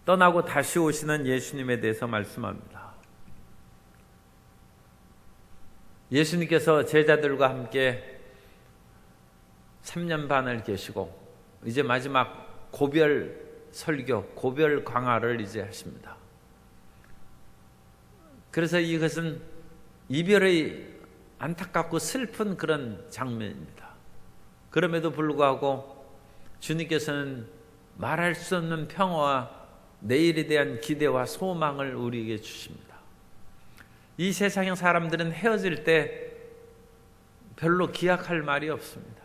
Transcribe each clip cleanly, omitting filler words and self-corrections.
떠나고 다시 오시는 예수님에 대해서 말씀합니다. 예수님께서 제자들과 함께 3년 반을 계시고 이제 마지막 고별 설교, 고별 강화를 이제 하십니다. 그래서 이것은 이별의 안타깝고 슬픈 그런 장면입니다. 그럼에도 불구하고 주님께서는 말할 수 없는 평화와 내일에 대한 기대와 소망을 우리에게 주십니다. 이 세상의 사람들은 헤어질 때 별로 기약할 말이 없습니다.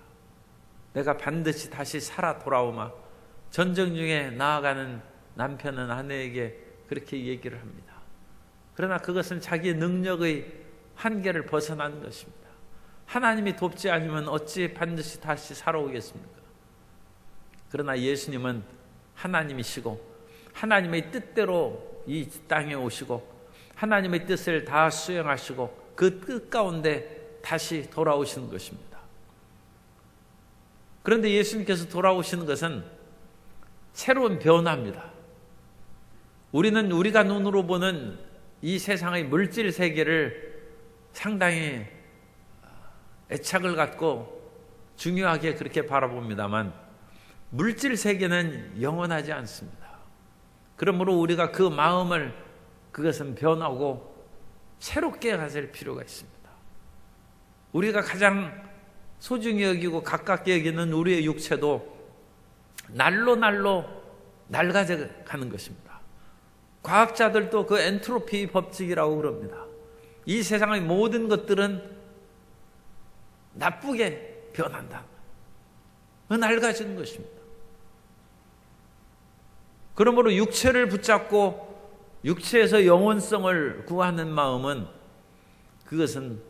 내가 반드시 다시 살아 돌아오마. 전쟁 중에 나아가는 남편은 아내에게 그렇게 얘기를 합니다. 그러나 그것은 자기의 능력의 한계를 벗어난 것입니다. 하나님이 돕지 않으면 어찌 반드시 다시 살아오겠습니까? 그러나 예수님은 하나님이시고 하나님의 뜻대로 이 땅에 오시고 하나님의 뜻을 다 수행하시고 그 뜻 가운데 다시 돌아오시는 것입니다. 그런데 예수님께서 돌아오시는 것은 새로운 변화입니다. 우리는 우리가 눈으로 보는 이 세상의 물질 세계를 상당히 애착을 갖고 중요하게 그렇게 바라봅니다만 물질 세계는 영원하지 않습니다. 그러므로 우리가 그 마음을 그것은 변하고 새롭게 가질 필요가 있습니다. 우리가 가장 소중히 여기고 가깝게 여기는 우리의 육체도 날로 낡아져가는 것입니다. 과학자들도 그 엔트로피 법칙이라고 그럽니다. 이 세상의 모든 것들은 나쁘게 변한다. 낡아지는 것입니다. 그러므로 육체를 붙잡고 육체에서 영원성을 구하는 마음은 그것은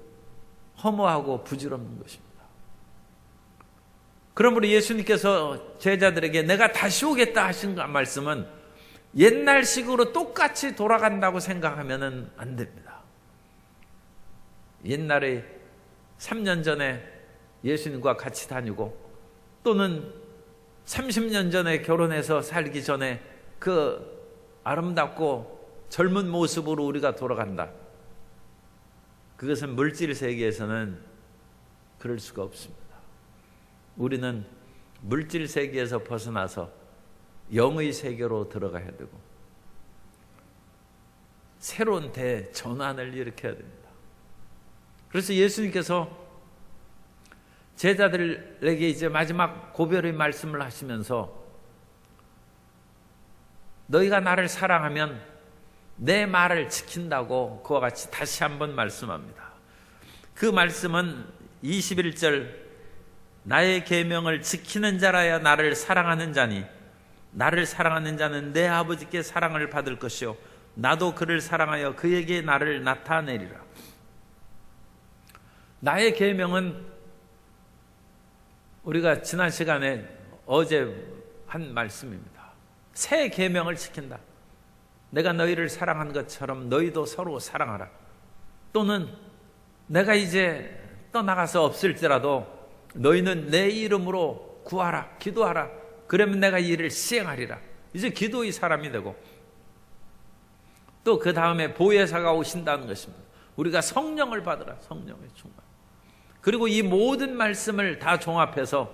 허무하고 부질없는 것입니다. 그러므로 예수님께서 제자들에게 내가 다시 오겠다 하신 말씀은 옛날식으로 똑같이 돌아간다고 생각하면 안 됩니다. 옛날에 3년 전에 예수님과 같이 다니고 또는 30년 전에 결혼해서 살기 전에 그 아름답고 젊은 모습으로 우리가 돌아간다. 그것은 물질 세계에서는 그럴 수가 없습니다. 우리는 물질 세계에서 벗어나서 영의 세계로 들어가야 되고 새로운 대전환을 일으켜야 됩니다. 그래서 예수님께서 제자들에게 이제 마지막 고별의 말씀을 하시면서 너희가 나를 사랑하면 내 말을 지킨다고 그와 같이 다시 한번 말씀합니다. 그 말씀은 21절 나의 계명을 지키는 자라야 나를 사랑하는 자니 나를 사랑하는 자는 내 아버지께 사랑을 받을 것이요 나도 그를 사랑하여 그에게 나를 나타내리라. 나의 계명은 우리가 지난 시간에 어제 한 말씀입니다. 새 계명을 지킨다. 내가 너희를 사랑한 것처럼 너희도 서로 사랑하라. 또는 내가 이제 떠나가서 없을지라도 너희는 내 이름으로 구하라, 기도하라. 그러면 내가 이 일을 시행하리라. 이제 기도의 사람이 되고 또 그 다음에 보혜사가 오신다는 것입니다. 우리가 성령을 받으라. 성령의 충만. 그리고 이 모든 말씀을 다 종합해서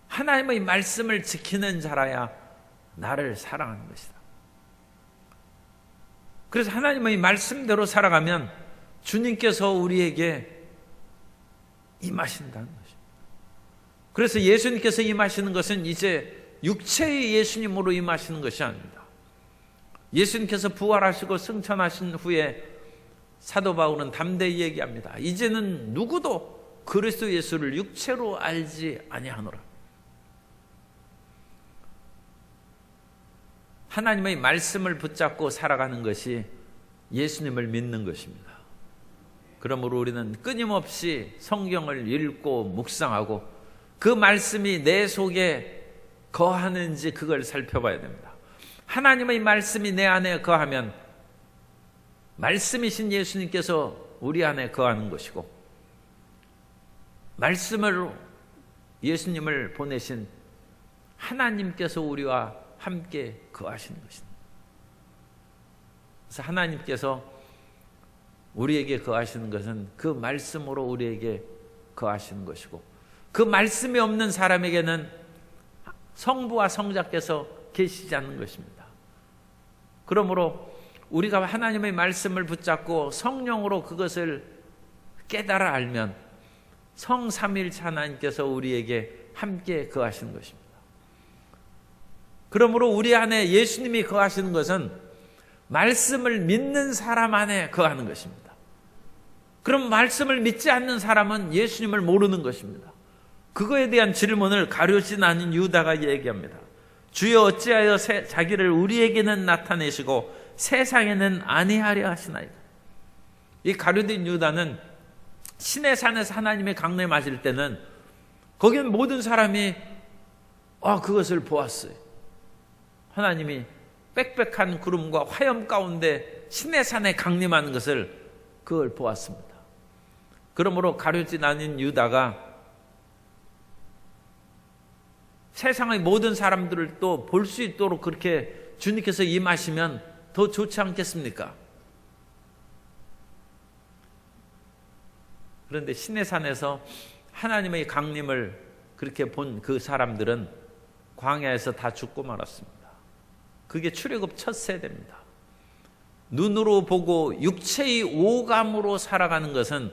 하나님의 말씀을 지키는 자라야 나를 사랑하는 것이다. 그래서 하나님의 말씀대로 살아가면 주님께서 우리에게 임하신다는 것입니다. 그래서 예수님께서 임하시는 것은 이제 육체의 예수님으로 임하시는 것이 아닙니다. 예수님께서 부활하시고 승천하신 후에 사도 바울은 담대히 얘기합니다. 이제는 누구도 그리스도 예수를 육체로 알지 아니하노라. 하나님의 말씀을 붙잡고 살아가는 것이 예수님을 믿는 것입니다. 그러므로 우리는 끊임없이 성경을 읽고 묵상하고 그 말씀이 내 속에 거하는지 그걸 살펴봐야 됩니다. 하나님의 말씀이 내 안에 거하면 말씀이신 예수님께서 우리 안에 거하는 것이고 말씀으로 예수님을 보내신 하나님께서 우리와 함께 거하시는 것입니다. 그래서 하나님께서 우리에게 거하시는 것은 그 말씀으로 우리에게 거하시는 것이고, 그 말씀이 없는 사람에게는 성부와 성자께서 계시지 않는 것입니다. 그러므로 우리가 하나님의 말씀을 붙잡고 성령으로 그것을 깨달아 알면 성삼일체 하나님께서 우리에게 함께 거하시는 것입니다. 그러므로 우리 안에 예수님이 거하시는 것은 말씀을 믿는 사람 안에 거하는 것입니다. 그럼 말씀을 믿지 않는 사람은 예수님을 모르는 것입니다. 그거에 대한 질문을 가룟신 아닌 유다가 얘기합니다. 주여 어찌하여 자기를 우리에게는 나타내시고 세상에는 아니하려 하시나이까. 이 가룟된 유다는 시내산에서 하나님의 강림하실 때는 거기는 모든 사람이 그것을 보았어요. 하나님이 빽빽한 구름과 화염 가운데 시내산에 강림하는 것을 그걸 보았습니다. 그러므로 가룟진 아닌 유다가 세상의 모든 사람들을 또 볼 수 있도록 그렇게 주님께서 임하시면 더 좋지 않겠습니까? 그런데 시내산에서 하나님의 강림을 그렇게 본 그 사람들은 광야에서 다 죽고 말았습니다. 그게 출애굽 첫 세대입니다. 눈으로 보고 육체의 오감으로 살아가는 것은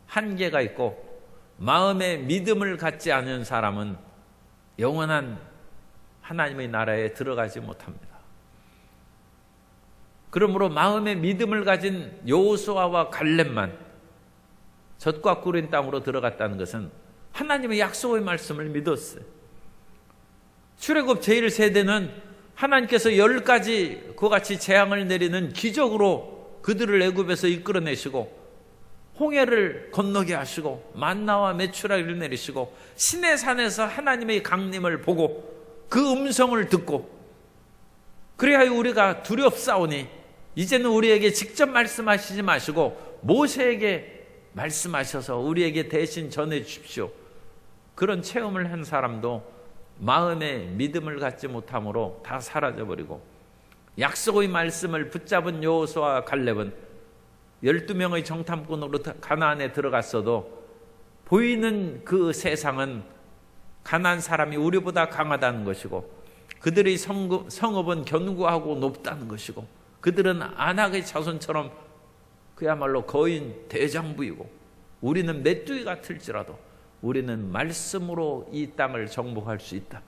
한계가 있고, 마음의 믿음을 갖지 않은 사람은 영원한 하나님의 나라에 들어가지 못합니다. 그러므로 마음의 믿음을 가진 여호수아와 갈렙만 젖과 꿀인 땅으로 들어갔다는 것은 하나님의 약속의 말씀을 믿었어요. 출애굽 제1세대는 하나님께서 10가지 그와 같이 재앙을 내리는 기적으로 그들을 애굽에서 이끌어내시고, 홍해를 건너게 하시고 만나와 메추라기를 내리시고 시내산에서 하나님의 강림을 보고 그 음성을 듣고, 그래야 우리가 두렵사오니 이제는 우리에게 직접 말씀하시지 마시고 모세에게 말씀하셔서 우리에게 대신 전해 주십시오. 그런 체험을 한 사람도 마음의 믿음을 갖지 못함으로 다 사라져버리고, 약속의 말씀을 붙잡은 여호수아와 갈렙은 12명의 정탐꾼으로 가나안에 들어갔어도 보이는 그 세상은 가나안 사람이 우리보다 강하다는 것이고, 그들의 성읍은 견고하고 높다는 것이고, 그들은 안악의 자손처럼 그야말로 거인 대장부이고, 우리는 메뚜기 같을지라도 우리는 말씀으로 이 땅을 정복할 수 있다.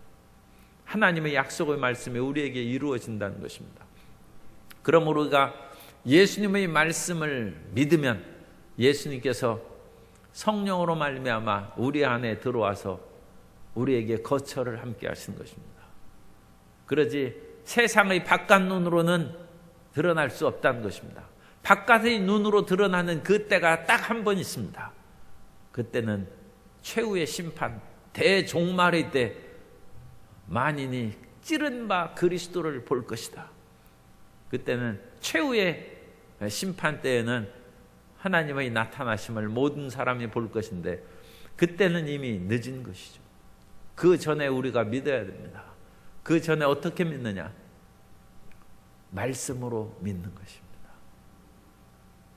하나님의 약속의 말씀이 우리에게 이루어진다는 것입니다. 그러므로 우리가 예수님의 말씀을 믿으면 예수님께서 성령으로 말미암아 우리 안에 들어와서 우리에게 거처를 함께 하시는 것입니다. 그러지 세상의 바깥 눈으로는 드러날 수 없다는 것입니다. 바깥의 눈으로 드러나는 그 때가 딱 한 번 있습니다. 그때는 최후의 심판, 대종말의 때 만인이 찌른 바 그리스도를 볼 것이다. 그때는 최후의 심판 때에는 하나님의 나타나심을 모든 사람이 볼 것인데, 그때는 이미 늦은 것이죠. 그 전에 우리가 믿어야 됩니다. 그 전에 어떻게 믿느냐? 말씀으로 믿는 것입니다.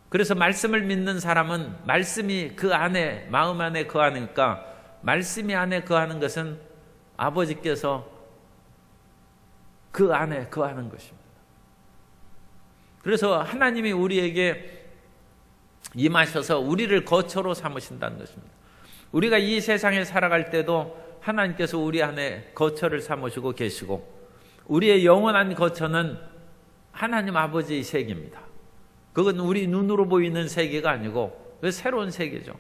그래서 말씀을 믿는 사람은 말씀이 그 안에, 마음 안에 거하니까, 말씀이 안에 거하는 것은 아버지께서 그 안에 거하는 것입니다. 그래서 하나님이 우리에게 임하셔서 우리를 거처로 삼으신다는 것입니다. 우리가 이 세상에 살아갈 때도 하나님께서 우리 안에 거처를 삼으시고 계시고, 우리의 영원한 거처는 하나님 아버지의 세계입니다. 그건 우리 눈으로 보이는 세계가 아니고 새로운 세계죠.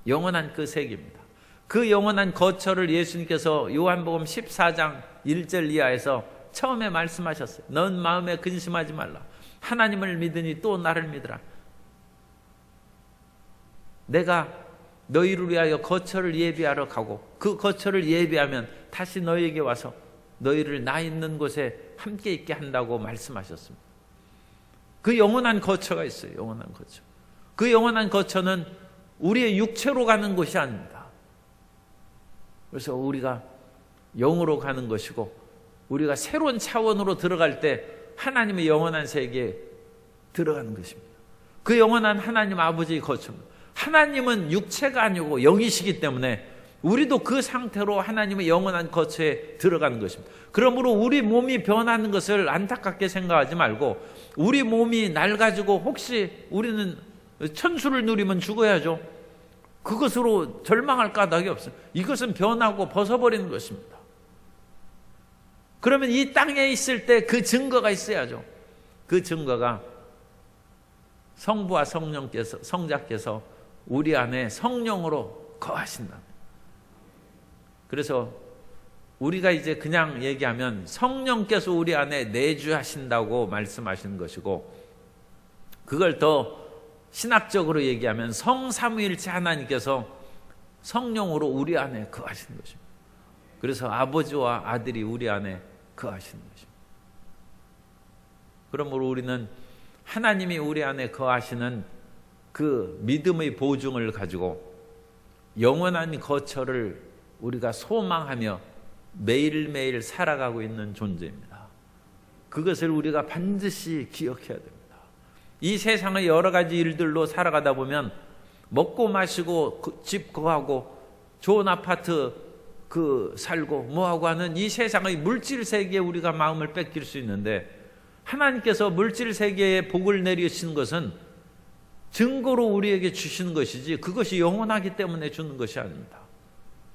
영원한 그 세계입니다. 그 영원한 거처를 예수님께서 요한복음 14장 1절 이하에서 처음에 말씀하셨어요. 넌 마음에 근심하지 말라. 하나님을 믿으니 또 나를 믿으라. 내가 너희를 위하여 거처를 예비하러 가고, 그 거처를 예비하면 다시 너희에게 와서 너희를 나 있는 곳에 함께 있게 한다고 말씀하셨습니다. 그 영원한 거처가 있어요. 영원한 거처. 그 영원한 거처는 우리의 육체로 가는 곳이 아닙니다. 그래서 우리가 영으로 가는 것이고, 우리가 새로운 차원으로 들어갈 때 하나님의 영원한 세계에 들어가는 것입니다. 그 영원한 하나님 아버지의 거처입니다. 하나님은 육체가 아니고 영이시기 때문에 우리도 그 상태로 하나님의 영원한 거처에 들어가는 것입니다. 그러므로 우리 몸이 변하는 것을 안타깝게 생각하지 말고 우리 몸이 낡아지고 혹시 우리는 천수를 누리면 죽어야죠. 그것으로 절망할 까닭이 없어요. 이것은 변하고 벗어버리는 것입니다. 그러면 이 땅에 있을 때 그 증거가 있어야죠. 그 증거가 성부와 성자께서 우리 안에 성령으로 거하신다. 그래서 우리가 이제 그냥 얘기하면 성령께서 우리 안에 내주하신다고 말씀하시는 것이고, 그걸 더 신학적으로 얘기하면 성삼위일체 하나님께서 성령으로 우리 안에 거하시는 것입니다. 그래서 아버지와 아들이 우리 안에 거하시는 것입니다. 그러므로 우리는 하나님이 우리 안에 거하시는 그 믿음의 보증을 가지고 영원한 거처를 우리가 소망하며 매일매일 살아가고 있는 존재입니다. 그것을 우리가 반드시 기억해야 됩니다. 이 세상의 여러 가지 일들로 살아가다 보면 먹고 마시고 집 구하고 좋은 아파트 살고 뭐하고 하는 이 세상의 물질 세계에 우리가 마음을 뺏길 수 있는데, 하나님께서 물질 세계에 복을 내리신 것은 증거로 우리에게 주시는 것이지 그것이 영원하기 때문에 주는 것이 아닙니다.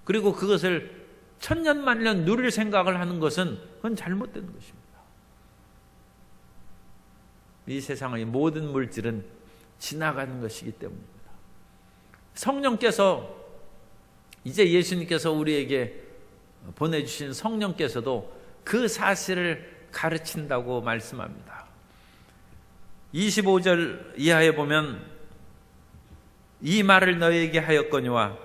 그리고 그것을 천년만년 누릴 생각을 하는 것은 그건 잘못된 것입니다. 이 세상의 모든 물질은 지나가는 것이기 때문입니다. 성령께서, 이제 예수님께서 우리에게 보내주신 성령께서도 그 사실을 가르친다고 말씀합니다. 25절 이하에 보면 이 말을 너희에게 하였거니와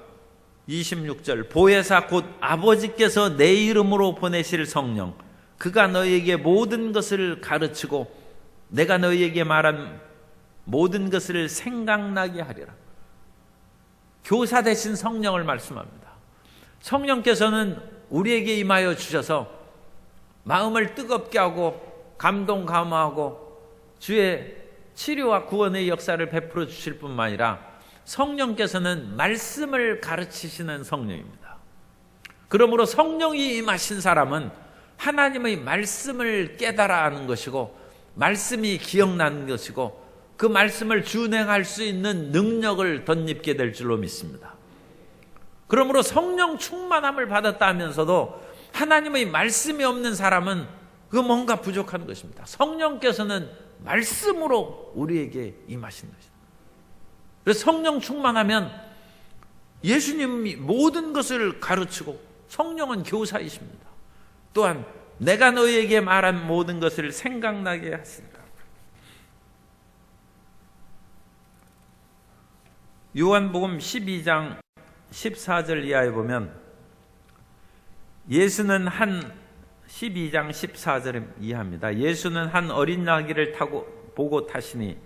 26절 보혜사 곧 아버지께서 내 이름으로 보내실 성령 그가 너희에게 모든 것을 가르치고 내가 너희에게 말한 모든 것을 생각나게 하리라. 교사 되신 성령을 말씀합니다. 성령께서는 우리에게 임하여 주셔서 마음을 뜨겁게 하고 감동 감화하고 주의 치료와 구원의 역사를 베풀어 주실 뿐만 아니라 성령께서는 말씀을 가르치시는 성령입니다. 그러므로 성령이 임하신 사람은 하나님의 말씀을 깨달아 하는 것이고 말씀이 기억나는 것이고 그 말씀을 준행할 수 있는 능력을 덧입게 될 줄로 믿습니다. 그러므로 성령 충만함을 받았다 하면서도 하나님의 말씀이 없는 사람은 그 뭔가 부족한 것입니다. 성령께서는 말씀으로 우리에게 임하신 것입니다. 그래서 성령 충만하면 예수님이 모든 것을 가르치고 성령은 교사이십니다. 또한 내가 너희에게 말한 모든 것을 생각나게 하시리라. 요한복음 12장 14절 이하에 보면 예수는 12장 14절 이하입니다. 예수는 한 어린 나귀를 보고 타시니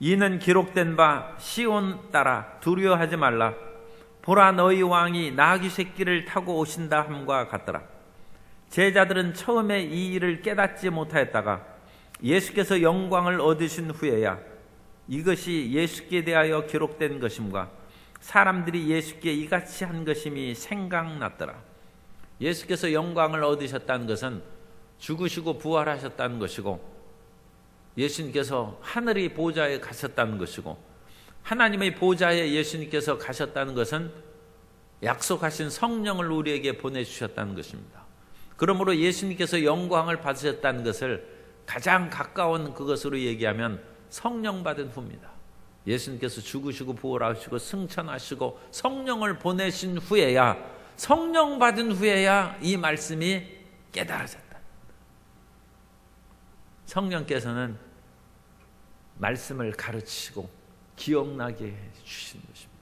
이는 기록된 바 시온 따라 두려워하지 말라 보라 너희 왕이 나귀 새끼를 타고 오신다 함과 같더라. 제자들은 처음에 이 일을 깨닫지 못하였다가 예수께서 영광을 얻으신 후에야 이것이 예수께 대하여 기록된 것임과 사람들이 예수께 이같이 한 것임이 생각났더라. 예수께서 영광을 얻으셨다는 것은 죽으시고 부활하셨다는 것이고 예수님께서 하늘의 보좌에 가셨다는 것이고 하나님의 보좌에 예수님께서 가셨다는 것은 약속하신 성령을 우리에게 보내주셨다는 것입니다. 그러므로 예수님께서 영광을 받으셨다는 것을 가장 가까운 그것으로 얘기하면 성령 받은 후입니다. 예수님께서 죽으시고 부활하시고 승천하시고 성령을 보내신 후에야 성령 받은 후에야 이 말씀이 깨달아졌다. 성령께서는 말씀을 가르치시고 기억나게 해주시는 것입니다.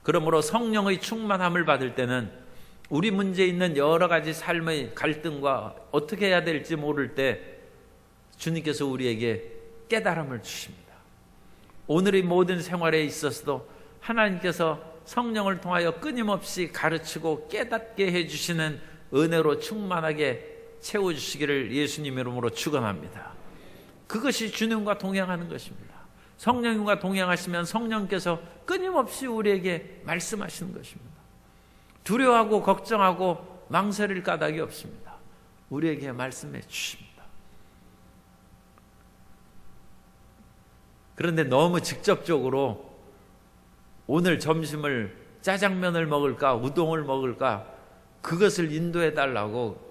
그러므로 성령의 충만함을 받을 때는 우리 문제 있는 여러 가지 삶의 갈등과 어떻게 해야 될지 모를 때 주님께서 우리에게 깨달음을 주십니다. 오늘의 모든 생활에 있어서도 하나님께서 성령을 통하여 끊임없이 가르치고 깨닫게 해주시는 은혜로 충만하게 채워주시기를 예수님 이름으로 축원합니다. 그것이 주님과 동행하는 것입니다. 성령님과 동행하시면 성령께서 끊임없이 우리에게 말씀하시는 것입니다. 두려워하고 걱정하고 망설일 까닭이 없습니다. 우리에게 말씀해 주십니다. 그런데 너무 직접적으로 오늘 점심을 짜장면을 먹을까 우동을 먹을까 그것을 인도해 달라고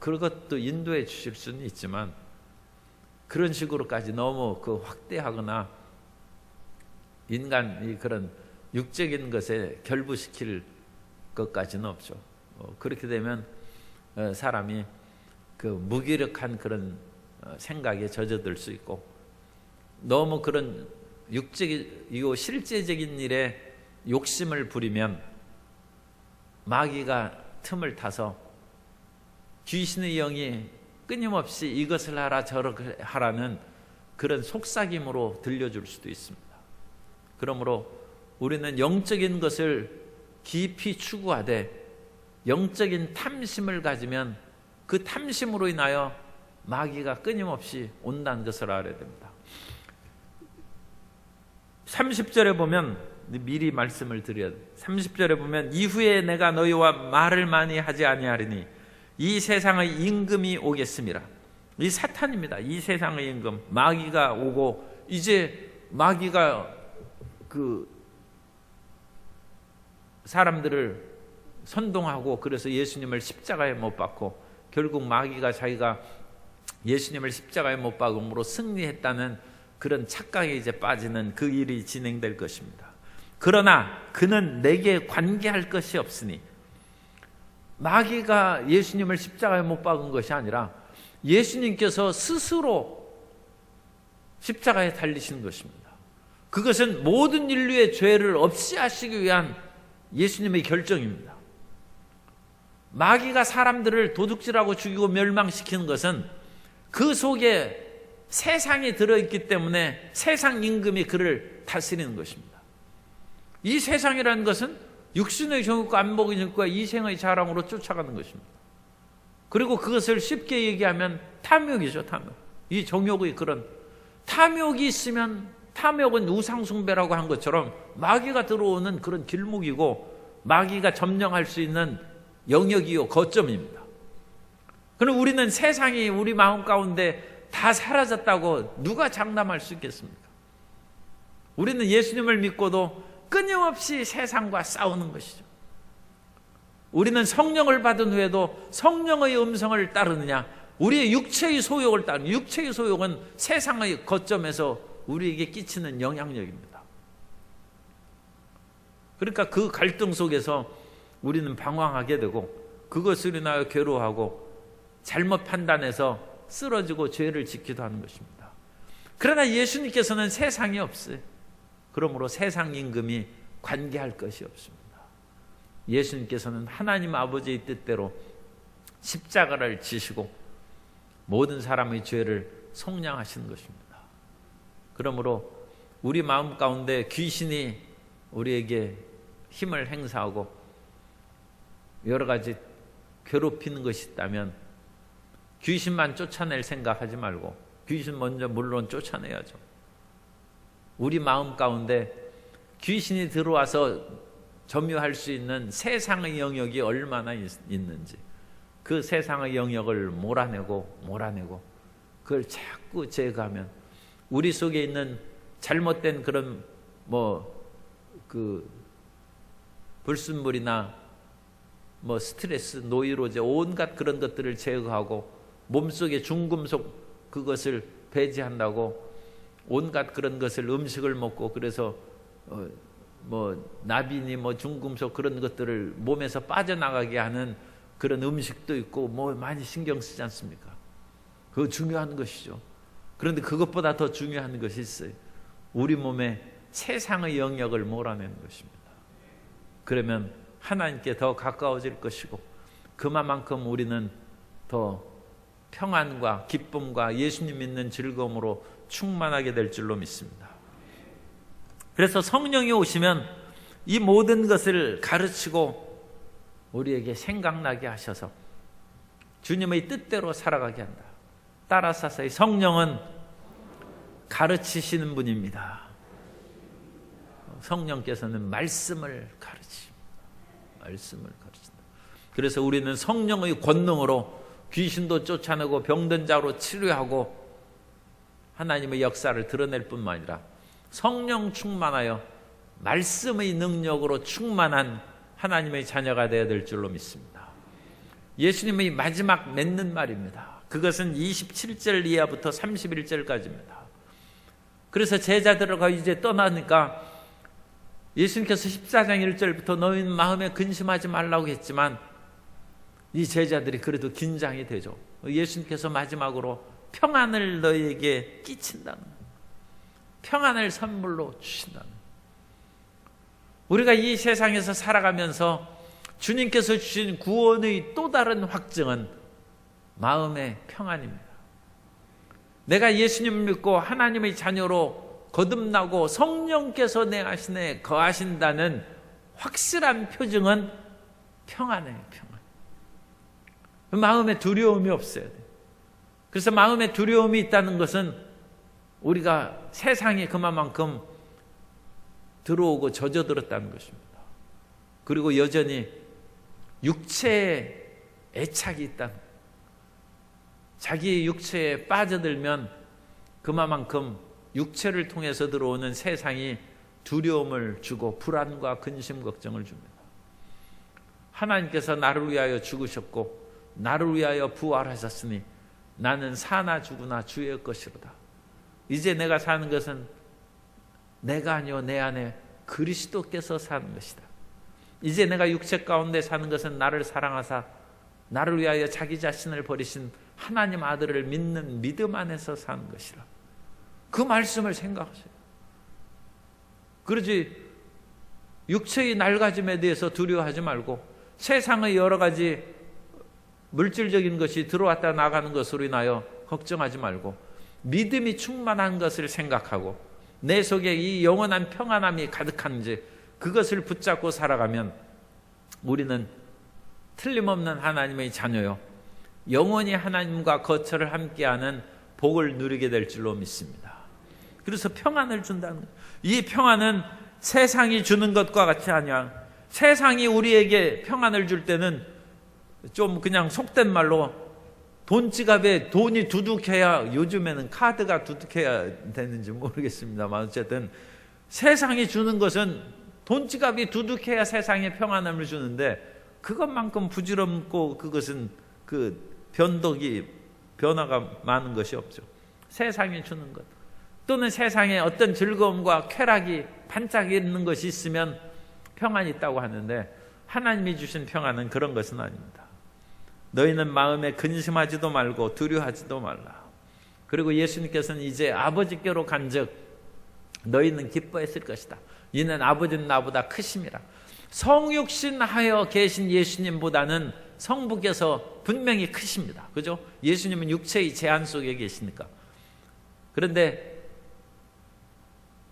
그것도 인도해 주실 수는 있지만 그런 식으로까지 너무 확대하거나 인간이 그런 육적인 것에 결부시킬 것까지는 없죠. 그렇게 되면 사람이 무기력한 그런 생각에 젖어들 수 있고 너무 그런 육적이고 실제적인 일에 욕심을 부리면 마귀가 틈을 타서 귀신의 영이 끊임없이 이것을 하라 저렇게 하라는 그런 속삭임으로 들려줄 수도 있습니다. 그러므로 우리는 영적인 것을 깊이 추구하되 영적인 탐심을 가지면 그 탐심으로 인하여 마귀가 끊임없이 온다는 것을 알아야 됩니다. 30절에 보면 미리 말씀을 드려야 돼요. 30절에 보면 이후에 내가 너희와 말을 많이 하지 아니하리니 이 세상의 임금이 오겠습니다. 이 사탄입니다. 이 세상의 임금 마귀가 오고 이제 마귀가 사람들을 선동하고 그래서 예수님을 십자가에 못 박고 결국 마귀가 자기가 예수님을 십자가에 못 박음으로 승리했다는 그런 착각에 이제 빠지는 그 일이 진행될 것입니다. 그러나 그는 내게 관계할 것이 없으니 마귀가 예수님을 십자가에 못 박은 것이 아니라 예수님께서 스스로 십자가에 달리시는 것입니다. 그것은 모든 인류의 죄를 없이 하시기 위한 예수님의 결정입니다. 마귀가 사람들을 도둑질하고 죽이고 멸망시키는 것은 그 속에 세상이 들어있기 때문에 세상 임금이 그를 다스리는 것입니다. 이 세상이라는 것은 육신의 정욕과 안목의 정욕과 이생의 자랑으로 쫓아가는 것입니다. 그리고 그것을 쉽게 얘기하면 탐욕이죠. 탐욕. 이 정욕의 그런 탐욕이 있으면 탐욕은 우상숭배라고 한 것처럼 마귀가 들어오는 그런 길목이고 마귀가 점령할 수 있는 영역이요 거점입니다. 그럼 우리는 세상이 우리 마음 가운데 다 사라졌다고 누가 장담할 수 있겠습니까? 우리는 예수님을 믿고도 끊임없이 세상과 싸우는 것이죠. 우리는 성령을 받은 후에도 성령의 음성을 따르느냐 우리의 육체의 소욕을 따르느냐 육체의 소욕은 세상의 거점에서 우리에게 끼치는 영향력입니다. 그러니까 그 갈등 속에서 우리는 방황하게 되고 그것을 인하여 괴로워하고 잘못 판단해서 쓰러지고 죄를 짓기도 하는 것입니다. 그러나 예수님께서는 세상이 없어요. 그러므로 세상 임금이 관계할 것이 없습니다. 예수님께서는 하나님 아버지의 뜻대로 십자가를 지시고 모든 사람의 죄를 속량하시는 것입니다. 그러므로 우리 마음 가운데 귀신이 우리에게 힘을 행사하고 여러 가지 괴롭히는 것이 있다면 귀신만 쫓아낼 생각하지 말고 귀신 먼저 물론 쫓아내야죠. 우리 마음 가운데 귀신이 들어와서 점유할 수 있는 세상의 영역이 얼마나 있는지 그 세상의 영역을 몰아내고 그걸 자꾸 제거하면 우리 속에 있는 잘못된 그런 불순물이나 스트레스, 노이로제 온갖 그런 것들을 제거하고 몸속에 중금속 그것을 배제한다고 온갖 그런 것을 음식을 먹고 그래서 나비니 중금속 그런 것들을 몸에서 빠져나가게 하는 그런 음식도 있고 많이 신경 쓰지 않습니까? 그거 중요한 것이죠. 그런데 그것보다 더 중요한 것이 있어요. 우리 몸에 세상의 영역을 몰아내는 것입니다. 그러면 하나님께 더 가까워질 것이고 그만큼 우리는 더 평안과 기쁨과 예수님 믿는 즐거움으로 충만하게 될 줄로 믿습니다. 그래서 성령이 오시면 이 모든 것을 가르치고 우리에게 생각나게 하셔서 주님의 뜻대로 살아가게 한다. 따라서 하세요. 성령은 가르치시는 분입니다. 성령께서는 말씀을 가르치십니다. 말씀을 가르친다. 그래서 우리는 성령의 권능으로 귀신도 쫓아내고 병든 자로 치료하고 하나님의 역사를 드러낼 뿐만 아니라 성령 충만하여 말씀의 능력으로 충만한 하나님의 자녀가 되어야 될 줄로 믿습니다. 예수님의 마지막 맺는 말입니다. 그것은 27절 이하부터 31절까지입니다. 그래서 제자들과 이제 떠나니까 예수님께서 14장 1절부터 너희는 마음에 근심하지 말라고 했지만 이 제자들이 그래도 긴장이 되죠. 예수님께서 마지막으로 평안을 너희에게 끼친다는, 평안을 선물로 주신다는. 우리가 이 세상에서 살아가면서 주님께서 주신 구원의 또 다른 확증은 마음의 평안입니다. 내가 예수님을 믿고 하나님의 자녀로 거듭나고 성령께서 내 안에 거하신다는 확실한 표징은 평안이에요. 평안. 마음에 두려움이 없어야 돼요. 그래서 마음에 두려움이 있다는 것은 우리가 세상에 그만큼 들어오고 젖어들었다는 것입니다. 그리고 여전히 육체에 애착이 있다. 자기의 육체에 빠져들면 그만큼 육체를 통해서 들어오는 세상이 두려움을 주고 불안과 근심, 걱정을 줍니다. 하나님께서 나를 위하여 죽으셨고 나를 위하여 부활하셨으니 나는 사나 죽으나 주의 것이로다. 이제 내가 사는 것은 내가 아니요 내 안에 그리스도께서 사는 것이다. 이제 내가 육체 가운데 사는 것은 나를 사랑하사 나를 위하여 자기 자신을 버리신 하나님 아들을 믿는 믿음 안에서 사는 것이라. 그 말씀을 생각하세요. 그러지 육체의 낡아짐에 대해서 두려워하지 말고 세상의 여러 가지 물질적인 것이 들어왔다 나가는 것으로 인하여 걱정하지 말고 믿음이 충만한 것을 생각하고 내 속에 이 영원한 평안함이 가득한지 그것을 붙잡고 살아가면 우리는 틀림없는 하나님의 자녀요 영원히 하나님과 거처를 함께하는 복을 누리게 될 줄로 믿습니다. 그래서 평안을 준다는 거예요. 이 평안은 세상이 주는 것과 같이 아니야. 세상이 우리에게 평안을 줄 때는 좀 그냥 속된 말로 돈 지갑에 돈이 두둑해야, 요즘에는 카드가 두둑해야 되는지 모르겠습니다만 어쨌든 세상이 주는 것은 돈 지갑이 두둑해야 세상에 평안함을 주는데 그것만큼 부질없고 그것은 그 변화가 많은 것이 없죠. 세상이 주는 것 또는 세상에 어떤 즐거움과 쾌락이 반짝이는 것이 있으면 평안이 있다고 하는데 하나님이 주신 평안은 그런 것은 아닙니다. 너희는 마음에 근심하지도 말고 두려워하지도 말라. 그리고 예수님께서는 이제 아버지께로 간즉 너희는 기뻐했을 것이다. 이는 아버지는 나보다 크심이라. 성육신하여 계신 예수님보다는 성부께서 분명히 크십니다. 그죠? 예수님은 육체의 제한 속에 계시니까. 그런데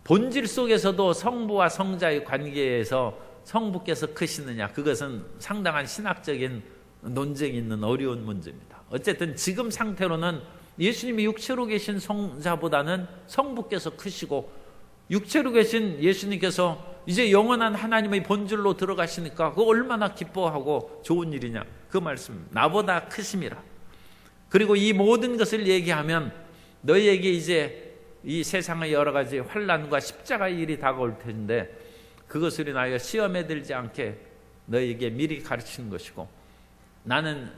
본질 속에서도 성부와 성자의 관계에서 성부께서 크시느냐, 그것은 상당한 신학적인 논쟁이 있는 어려운 문제입니다. 어쨌든 지금 상태로는 예수님이 육체로 계신 성자보다는 성부께서 크시고 육체로 계신 예수님께서 이제 영원한 하나님의 본질로 들어가시니까 그거 얼마나 기뻐하고 좋은 일이냐, 그 말씀. 나보다 크심이라. 그리고 이 모든 것을 얘기하면 너희에게 이제 이 세상의 여러 가지 환난과 십자가의 일이 다가올 텐데 그것을 인하여 시험에 들지 않게 너희에게 미리 가르치는 것이고, 나는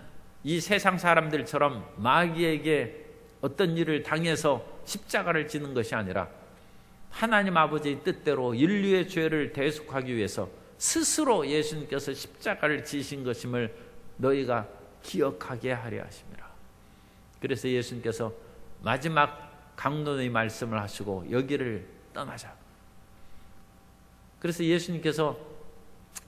이 세상 사람들처럼 마귀에게 어떤 일을 당해서 십자가를 지는 것이 아니라 하나님 아버지의 뜻대로 인류의 죄를 대속하기 위해서 스스로 예수님께서 십자가를 지신 것임을 너희가 기억하게 하려 하심이라. 그래서 예수님께서 마지막 강론의 말씀을 하시고 여기를 떠나자. 그래서 예수님께서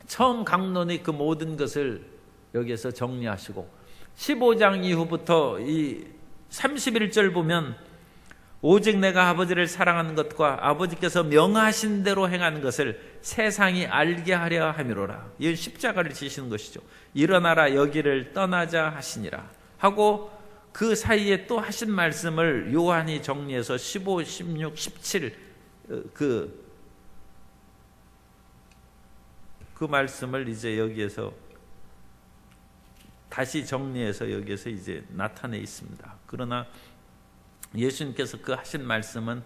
처음 강론의 그 모든 것을 여기에서 정리하시고 15장 이후부터 이 31절 보면 오직 내가 아버지를 사랑하는 것과 아버지께서 명하신 대로 행하는 것을 세상이 알게 하려 함이로라. 이 십자가를 지시는 것이죠. 일어나라 여기를 떠나자 하시니라 하고 그 사이에 또 하신 말씀을 요한이 정리해서 15, 16, 17 그 말씀을 이제 여기에서 다시 정리해서 여기에서 이제 나타내 있습니다. 그러나 예수님께서 그 하신 말씀은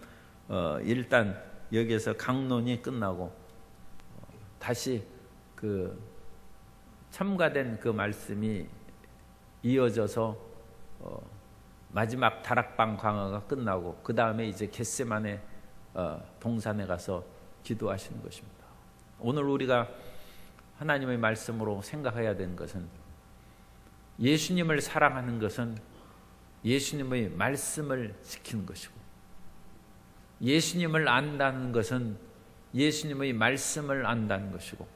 일단 여기에서 강론이 끝나고 다시 그 첨가된 그 말씀이 이어져서 마지막 다락방 강화가 끝나고 그 다음에 이제 겟세마네 동산에 가서 기도하시는 것입니다. 오늘 우리가 하나님의 말씀으로 생각해야 되는 것은 예수님을 사랑하는 것은 예수님의 말씀을 지키는 것이고, 예수님을 안다는 것은 예수님의 말씀을 안다는 것이고,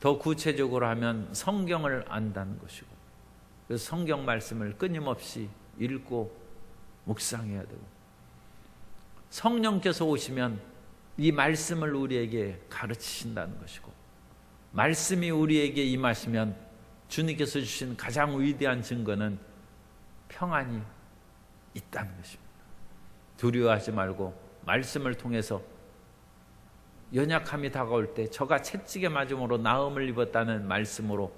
더 구체적으로 하면 성경을 안다는 것이고, 그래서 성경 말씀을 끊임없이 읽고 묵상해야 되고, 성령께서 오시면 이 말씀을 우리에게 가르치신다는 것이고, 말씀이 우리에게 임하시면 주님께서 주신 가장 위대한 증거는 평안이 있다는 것입니다. 두려워하지 말고 말씀을 통해서 연약함이 다가올 때 저가 채찍에 맞음으로 나음을 입었다는 말씀으로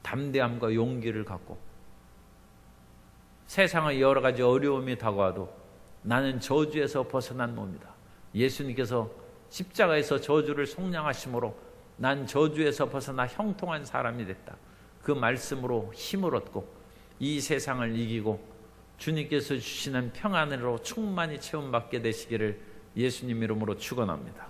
담대함과 용기를 갖고, 세상의 여러 가지 어려움이 다가와도 나는 저주에서 벗어난 몸이다. 예수님께서 십자가에서 저주를 속량하심으로 난 저주에서 벗어나 형통한 사람이 됐다. 그 말씀으로 힘을 얻고 이 세상을 이기고 주님께서 주시는 평안으로 충만히 체험받게 되시기를 예수님 이름으로 축원합니다.